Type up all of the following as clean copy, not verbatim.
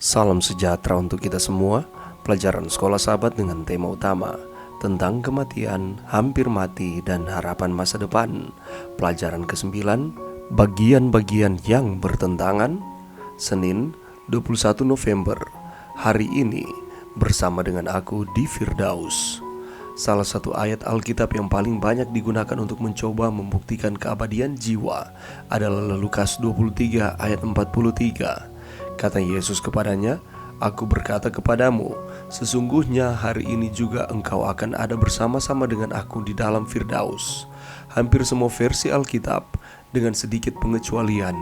Salam sejahtera untuk kita semua. Pelajaran Sekolah Sahabat dengan tema utama tentang kematian, hampir mati, dan harapan masa depan. Pelajaran ke-9, bagian-bagian yang bertentangan. Senin, 21 November. Hari ini bersama dengan aku di Firdaus. Salah satu ayat Alkitab yang paling banyak digunakan untuk mencoba membuktikan keabadian jiwa adalah Lukas 23 ayat 43. Kata Yesus kepadanya, "Aku berkata kepadamu, sesungguhnya hari ini juga engkau akan ada bersama-sama dengan aku di dalam Firdaus." Hampir semua versi Alkitab, dengan sedikit pengecualian,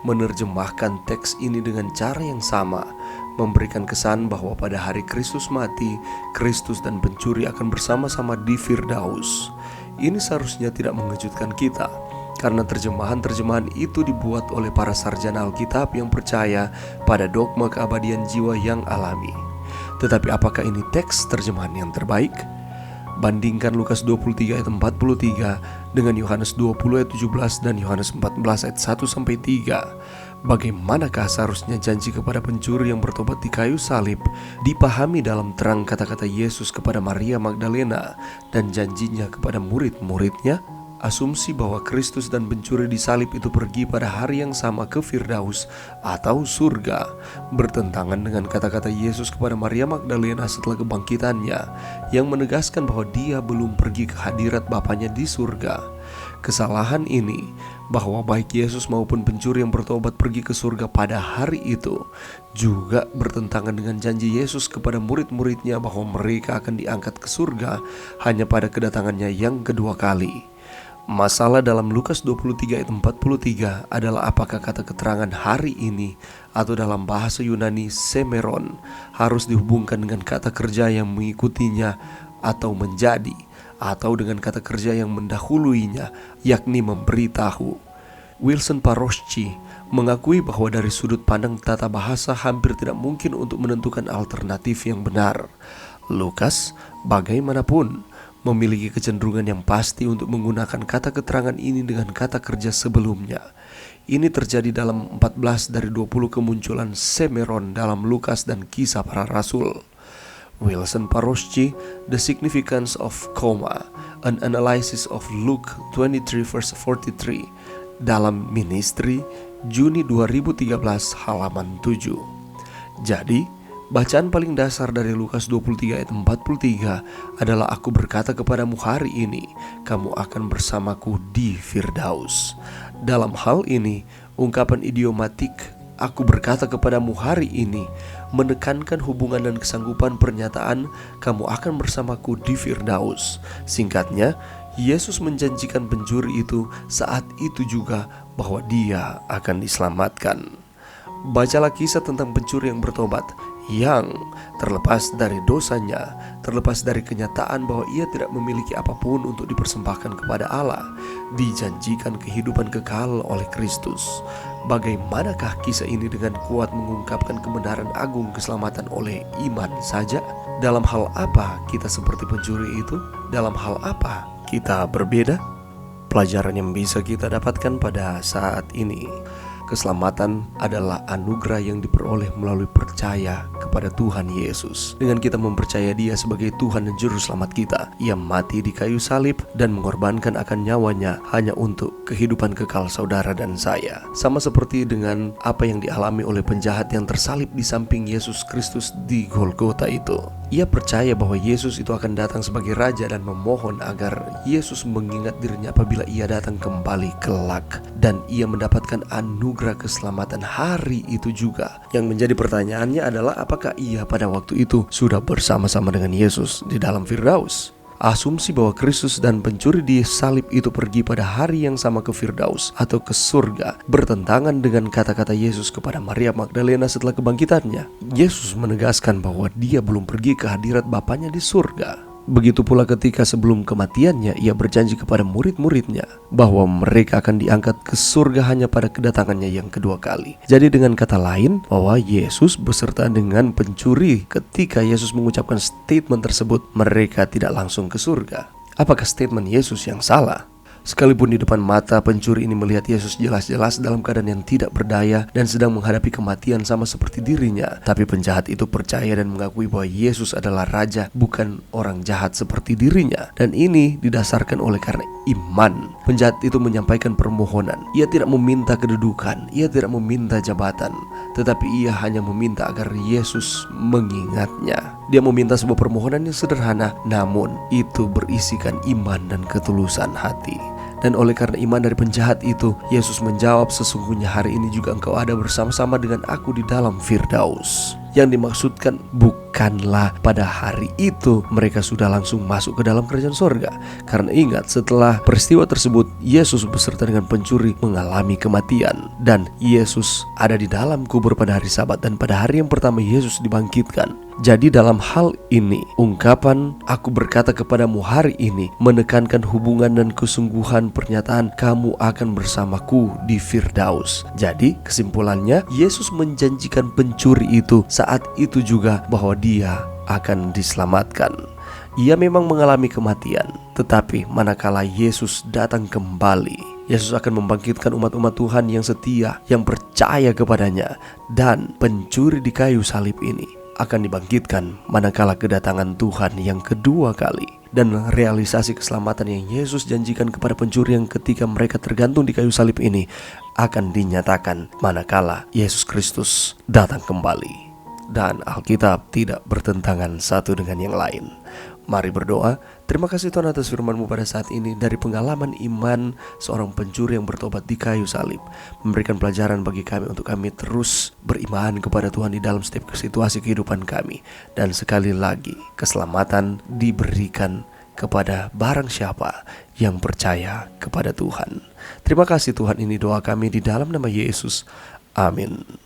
menerjemahkan teks ini dengan cara yang sama, memberikan kesan bahwa pada hari Kristus mati, Kristus dan pencuri akan bersama-sama di Firdaus. Ini seharusnya tidak mengejutkan kita, karena terjemahan-terjemahan itu dibuat oleh para sarjana Alkitab yang percaya pada dogma keabadian jiwa yang alami. Tetapi apakah ini teks terjemahan yang terbaik? Bandingkan Lukas 23 ayat 43 dengan Yohanes 20 ayat 17 dan Yohanes 14 ayat 1-3. Bagaimanakah seharusnya janji kepada pencuri yang bertobat di kayu salib dipahami dalam terang kata-kata Yesus kepada Maria Magdalena dan janjinya kepada murid-muridnya? Asumsi bahwa Kristus dan pencuri disalib itu pergi pada hari yang sama ke Firdaus atau surga bertentangan dengan kata-kata Yesus kepada Maria Magdalena setelah kebangkitannya yang menegaskan bahwa dia belum pergi ke hadirat Bapanya di surga. Kesalahan ini, bahwa baik Yesus maupun pencuri yang bertobat pergi ke surga pada hari itu, juga bertentangan dengan janji Yesus kepada murid-muridnya bahwa mereka akan diangkat ke surga hanya pada kedatangannya yang kedua kali. Masalah dalam Lukas 23 ayat 43 adalah apakah kata keterangan hari ini atau dalam bahasa Yunani semeron harus dihubungkan dengan kata kerja yang mengikutinya atau menjadi, atau dengan kata kerja yang mendahuluinya, yakni memberitahu. Wilson Paroschi mengakui bahwa dari sudut pandang tata bahasa hampir tidak mungkin untuk menentukan alternatif yang benar. Lukas, bagaimanapun, memiliki kecenderungan yang pasti untuk menggunakan kata keterangan ini dengan kata kerja sebelumnya. Ini terjadi dalam 14 dari 20 kemunculan semeron dalam Lukas dan Kisah Para Rasul. Wilson Paroschi, The Significance of Comma, An Analysis of Luke 23 verse 43, dalam Ministry, Juni 2013, halaman 7. Jadi, bacaan paling dasar dari Lukas 23 ayat 43 adalah, "Aku berkata kepadamu hari ini, kamu akan bersamaku di Firdaus." Dalam hal ini, ungkapan idiomatik "aku berkata kepadamu hari ini" menekankan hubungan dan kesanggupan pernyataan "kamu akan bersamaku di Firdaus". Singkatnya, Yesus menjanjikan pencuri itu saat itu juga bahwa dia akan diselamatkan. Bacalah kisah tentang pencuri yang bertobat, yang terlepas dari dosanya, terlepas dari kenyataan bahwa ia tidak memiliki apapun untuk dipersembahkan kepada Allah, dijanjikan kehidupan kekal oleh Kristus. Bagaimanakah kisah ini dengan kuat mengungkapkan kebenaran agung keselamatan oleh iman saja? Dalam hal apa kita seperti pencuri itu? Dalam hal apa kita berbeda? Pelajaran yang bisa kita dapatkan pada saat ini: keselamatan adalah anugerah yang diperoleh melalui percaya kepada Tuhan Yesus. Dengan kita mempercaya Dia sebagai Tuhan dan Juru Selamat kita, Ia mati di kayu salib dan mengorbankan akan nyawanya hanya untuk kehidupan kekal saudara dan saya. Sama seperti dengan apa yang dialami oleh penjahat yang tersalib di samping Yesus Kristus di Golgota itu. Ia percaya bahwa Yesus itu akan datang sebagai Raja dan memohon agar Yesus mengingat dirinya apabila Ia datang kembali kelak, dan ia mendapatkan anugerah keselamatan hari itu juga. Yang menjadi pertanyaannya adalah, apakah ia pada waktu itu sudah bersama-sama dengan Yesus di dalam Firdaus? Asumsi bahwa Kristus dan pencuri di salib itu pergi pada hari yang sama ke Firdaus atau ke surga bertentangan dengan kata-kata Yesus kepada Maria Magdalena setelah kebangkitannya. Yesus menegaskan bahwa dia belum pergi ke hadirat Bapanya di surga. Begitu pula ketika sebelum kematiannya, ia berjanji kepada murid-muridnya bahwa mereka akan diangkat ke surga hanya pada kedatangannya yang kedua kali. Jadi dengan kata lain, bahwa Yesus beserta dengan pencuri ketika Yesus mengucapkan statement tersebut, mereka tidak langsung ke surga. Apakah statement Yesus yang salah? Sekalipun di depan mata pencuri ini melihat Yesus jelas-jelas dalam keadaan yang tidak berdaya dan sedang menghadapi kematian sama seperti dirinya, tapi penjahat itu percaya dan mengakui bahwa Yesus adalah raja, bukan orang jahat seperti dirinya. Dan ini didasarkan oleh karena iman. Penjahat itu menyampaikan permohonan. Ia tidak meminta kedudukan, ia tidak meminta jabatan, tetapi ia hanya meminta agar Yesus mengingatnya. Dia meminta sebuah permohonan yang sederhana, namun itu berisikan iman dan ketulusan hati. Dan oleh karena iman dari penjahat itu, Yesus menjawab, "Sesungguhnya hari ini juga engkau ada bersama-sama dengan aku di dalam Firdaus." Yang dimaksudkan bukanlah pada hari itu mereka sudah langsung masuk ke dalam kerajaan sorga. Karena ingat, setelah peristiwa tersebut, Yesus beserta dengan pencuri mengalami kematian. Dan Yesus ada di dalam kubur pada hari Sabat, dan pada hari yang pertama Yesus dibangkitkan. Jadi dalam hal ini, ungkapan "aku berkata kepadamu hari ini" menekankan hubungan dan kesungguhan pernyataan "kamu akan bersamaku di Firdaus". Jadi kesimpulannya, Yesus menjanjikan pencuri itu saat itu juga bahwa dia akan diselamatkan. Ia memang mengalami kematian, tetapi manakala Yesus datang kembali, Yesus akan membangkitkan umat-umat Tuhan yang setia, yang percaya kepadanya. Dan pencuri di kayu salib ini akan dibangkitkan manakala kedatangan Tuhan yang kedua kali. Dan realisasi keselamatan yang Yesus janjikan kepada pencuri yang ketika mereka tergantung di kayu salib ini akan dinyatakan manakala Yesus Kristus datang kembali. Dan Alkitab tidak bertentangan satu dengan yang lain. Mari berdoa. Terima kasih Tuhan atas firman-Mu pada saat ini. Dari pengalaman iman seorang pencuri yang bertobat di kayu salib, memberikan pelajaran bagi kami untuk kami terus beriman kepada Tuhan di dalam setiap situasi kehidupan kami. Dan sekali lagi, keselamatan diberikan kepada barang siapa yang percaya kepada Tuhan. Terima kasih Tuhan, ini doa kami di dalam nama Yesus. Amin.